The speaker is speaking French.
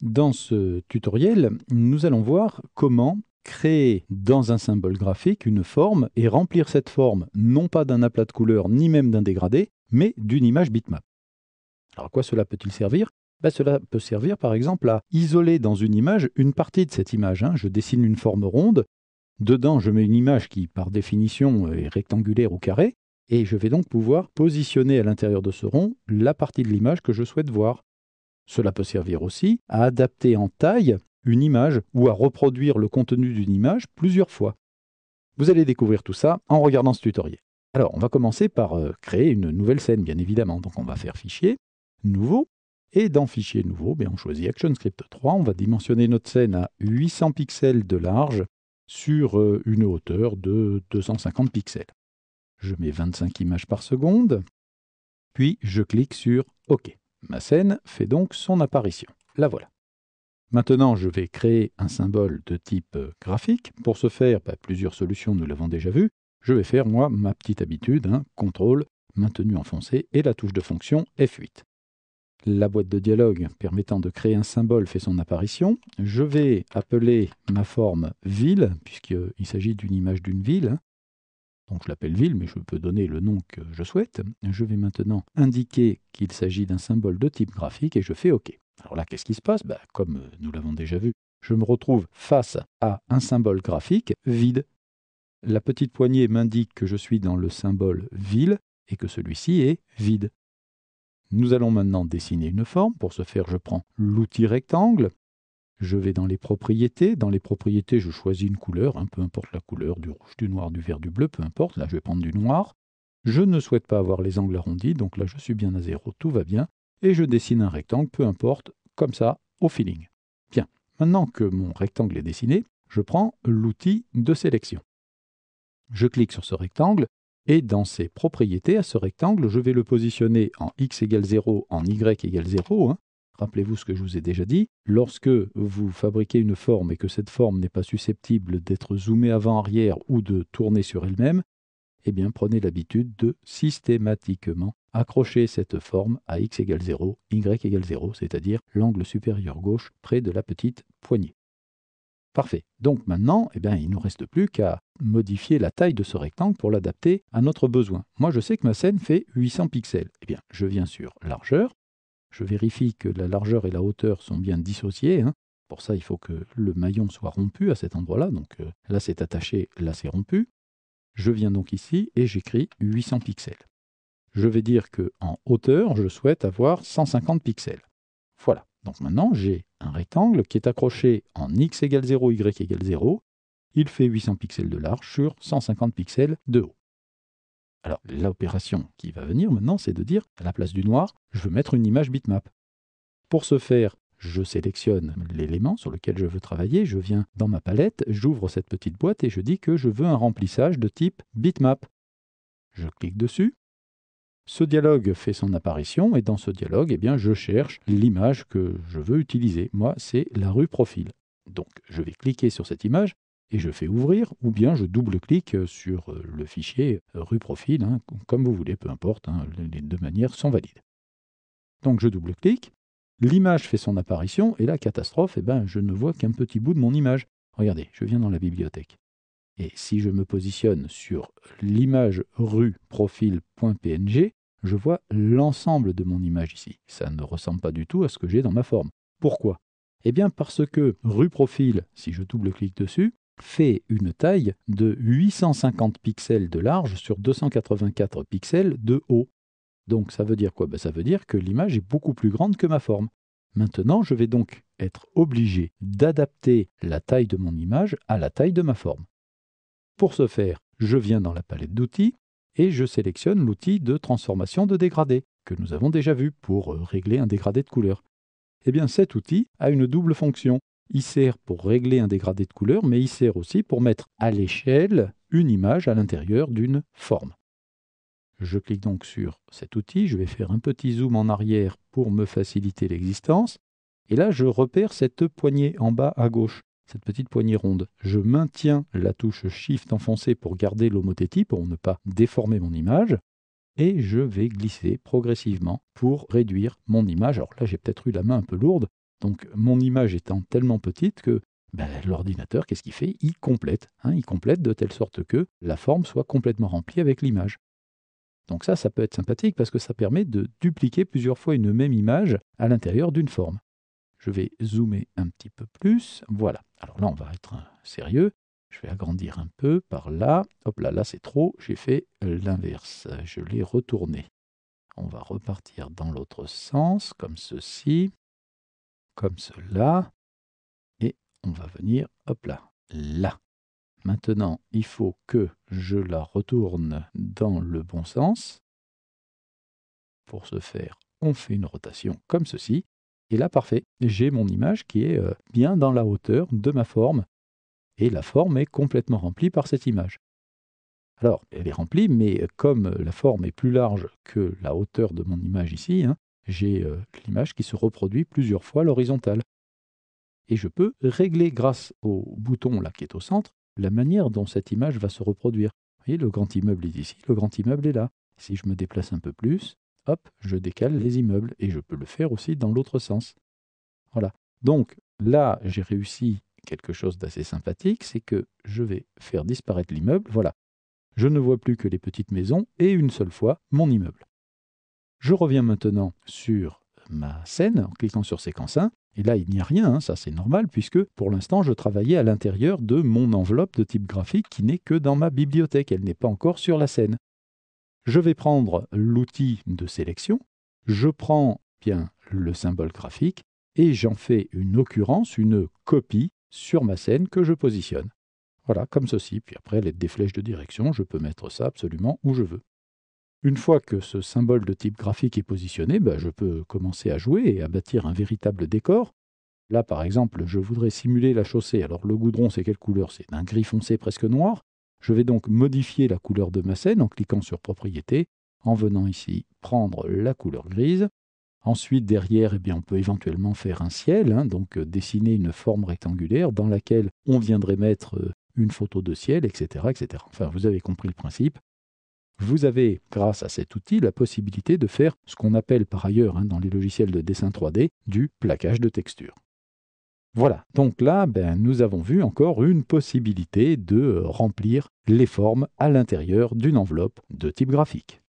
Dans ce tutoriel, nous allons voir comment créer dans un symbole graphique une forme et remplir cette forme non pas d'un aplat de couleurs ni même d'un dégradé, mais d'une image bitmap. Alors à quoi cela peut-il servir? Cela peut servir par exemple à isoler dans une image une partie de cette image. Je dessine une forme ronde, dedans je mets une image qui par définition est rectangulaire ou carrée, et je vais donc pouvoir positionner à l'intérieur de ce rond la partie de l'image que je souhaite voir. Cela peut servir aussi à adapter en taille une image ou à reproduire le contenu d'une image plusieurs fois. Vous allez découvrir tout ça en regardant ce tutoriel. Alors, on va commencer par créer une nouvelle scène, bien évidemment. Donc, on va faire Fichier, Nouveau, et dans Fichier Nouveau, on choisit ActionScript 3. On va dimensionner notre scène à 800 pixels de large sur une hauteur de 250 pixels. Je mets 25 images par seconde, puis je clique sur OK. Ma scène fait donc son apparition. La voilà. Maintenant, je vais créer un symbole de type graphique. Pour ce faire, plusieurs solutions, nous l'avons déjà vu. Je vais faire, moi, ma petite habitude, CTRL, maintenu enfoncé, et la touche de fonction F8. La boîte de dialogue permettant de créer un symbole fait son apparition. Je vais appeler ma forme ville, puisqu'il s'agit d'une image d'une ville. Donc je l'appelle ville, mais je peux donner le nom que je souhaite. Je vais maintenant indiquer qu'il s'agit d'un symbole de type graphique et je fais OK. Alors là, qu'est-ce qui se passe? Comme nous l'avons déjà vu, je me retrouve face à un symbole graphique vide. La petite poignée m'indique que je suis dans le symbole ville et que celui-ci est vide. Nous allons maintenant dessiner une forme. Pour ce faire, je prends l'outil rectangle. Je vais dans les propriétés. Dans les propriétés, je choisis une couleur, peu importe la couleur, du rouge, du noir, du vert, du bleu, peu importe. Là, je vais prendre du noir. Je ne souhaite pas avoir les angles arrondis, donc là, je suis bien à 0, tout va bien. Et je dessine un rectangle, peu importe, comme ça, au feeling. Bien, maintenant que mon rectangle est dessiné, je prends l'outil de sélection. Je clique sur ce rectangle, et dans ses propriétés, à ce rectangle, je vais le positionner en x égale 0, en y égale 0, Rappelez-vous ce que je vous ai déjà dit, lorsque vous fabriquez une forme et que cette forme n'est pas susceptible d'être zoomée avant-arrière ou de tourner sur elle-même, prenez l'habitude de systématiquement accrocher cette forme à x égale 0, y égale 0, c'est-à-dire l'angle supérieur gauche près de la petite poignée. Parfait. Donc maintenant, il ne nous reste plus qu'à modifier la taille de ce rectangle pour l'adapter à notre besoin. Moi, je sais que ma scène fait 800 pixels. Je viens sur largeur. Je vérifie que la largeur et la hauteur sont bien dissociées. Pour ça, il faut que le maillon soit rompu à cet endroit-là. Donc là, c'est attaché, là, c'est rompu. Je viens donc ici et j'écris 800 pixels. Je vais dire qu'en hauteur, je souhaite avoir 150 pixels. Voilà. Donc maintenant, j'ai un rectangle qui est accroché en x égale 0, y égale 0. Il fait 800 pixels de large sur 150 pixels de haut. Alors, l'opération qui va venir maintenant, c'est de dire, à la place du noir, je veux mettre une image bitmap. Pour ce faire, je sélectionne l'élément sur lequel je veux travailler, je viens dans ma palette, j'ouvre cette petite boîte et je dis que je veux un remplissage de type bitmap. Je clique dessus. Ce dialogue fait son apparition et dans ce dialogue, je cherche l'image que je veux utiliser. Moi, c'est la rue profil. Donc, je vais cliquer sur cette image et je fais ouvrir, ou bien je double-clique sur le fichier rue profil, comme vous voulez, peu importe, les deux manières sont valides. Donc je double-clique, l'image fait son apparition, et la catastrophe, je ne vois qu'un petit bout de mon image. Regardez, je viens dans la bibliothèque. Et si je me positionne sur l'image rue profil.png, je vois l'ensemble de mon image ici. Ça ne ressemble pas du tout à ce que j'ai dans ma forme. Pourquoi? Parce que rue profil, si je double-clique dessus, fait une taille de 850 pixels de large sur 284 pixels de haut. Donc ça veut dire quoi? Ça veut dire que l'image est beaucoup plus grande que ma forme. Maintenant, je vais donc être obligé d'adapter la taille de mon image à la taille de ma forme. Pour ce faire, je viens dans la palette d'outils et je sélectionne l'outil de transformation de dégradé que nous avons déjà vu pour régler un dégradé de couleur. Cet outil a une double fonction. Il sert pour régler un dégradé de couleur, mais il sert aussi pour mettre à l'échelle une image à l'intérieur d'une forme. Je clique donc sur cet outil, je vais faire un petit zoom en arrière pour me faciliter l'existence. Et là, je repère cette poignée en bas à gauche, cette petite poignée ronde. Je maintiens la touche Shift enfoncée pour garder l'homothétie, pour ne pas déformer mon image. Et je vais glisser progressivement pour réduire mon image. Alors là, j'ai peut-être eu la main un peu lourde, Donc mon image étant tellement petite que l'ordinateur, qu'est-ce qu'il fait? Il complète. Il complète de telle sorte que la forme soit complètement remplie avec l'image. Donc ça peut être sympathique parce que ça permet de dupliquer plusieurs fois une même image à l'intérieur d'une forme. Je vais zoomer un petit peu plus. Voilà. Alors là, on va être sérieux. Je vais agrandir un peu par là. Hop là, là c'est trop. J'ai fait l'inverse. Je l'ai retourné. On va repartir dans l'autre sens, comme ceci, comme cela. Et on va venir, hop là, là. Maintenant, il faut que je la retourne dans le bon sens. Pour ce faire, on fait une rotation comme ceci. Et là, parfait, j'ai mon image qui est bien dans la hauteur de ma forme. Et la forme est complètement remplie par cette image. Alors, elle est remplie, mais comme la forme est plus large que la hauteur de mon image ici, j'ai l'image qui se reproduit plusieurs fois à l'horizontale. Et je peux régler, grâce au bouton là qui est au centre, la manière dont cette image va se reproduire. Vous voyez, le grand immeuble est ici, le grand immeuble est là. Si je me déplace un peu plus, hop, je décale les immeubles. Et je peux le faire aussi dans l'autre sens. Voilà. Donc là, j'ai réussi quelque chose d'assez sympathique, c'est que je vais faire disparaître l'immeuble. Voilà. Je ne vois plus que les petites maisons et une seule fois mon immeuble. Je reviens maintenant sur ma scène en cliquant sur séquence 1. Et là, il n'y a rien, ça c'est normal, puisque pour l'instant, je travaillais à l'intérieur de mon enveloppe de type graphique qui n'est que dans ma bibliothèque, elle n'est pas encore sur la scène. Je vais prendre l'outil de sélection, je prends bien le symbole graphique et j'en fais une occurrence, une copie sur ma scène que je positionne. Voilà, comme ceci. Puis après, à l'aide des flèches de direction, je peux mettre ça absolument où je veux. Une fois que ce symbole de type graphique est positionné, je peux commencer à jouer et à bâtir un véritable décor. Là, par exemple, je voudrais simuler la chaussée. Alors, le goudron, c'est quelle couleur? C'est d'un gris foncé presque noir. Je vais donc modifier la couleur de ma scène en cliquant sur Propriétés, en venant ici prendre la couleur grise. Ensuite, derrière, on peut éventuellement faire un ciel, donc dessiner une forme rectangulaire dans laquelle on viendrait mettre une photo de ciel, etc., etc. Enfin, vous avez compris le principe. Vous avez, grâce à cet outil, la possibilité de faire ce qu'on appelle par ailleurs, dans les logiciels de dessin 3D, du plaquage de texture. Voilà, donc là, nous avons vu encore une possibilité de remplir les formes à l'intérieur d'une enveloppe de type graphique.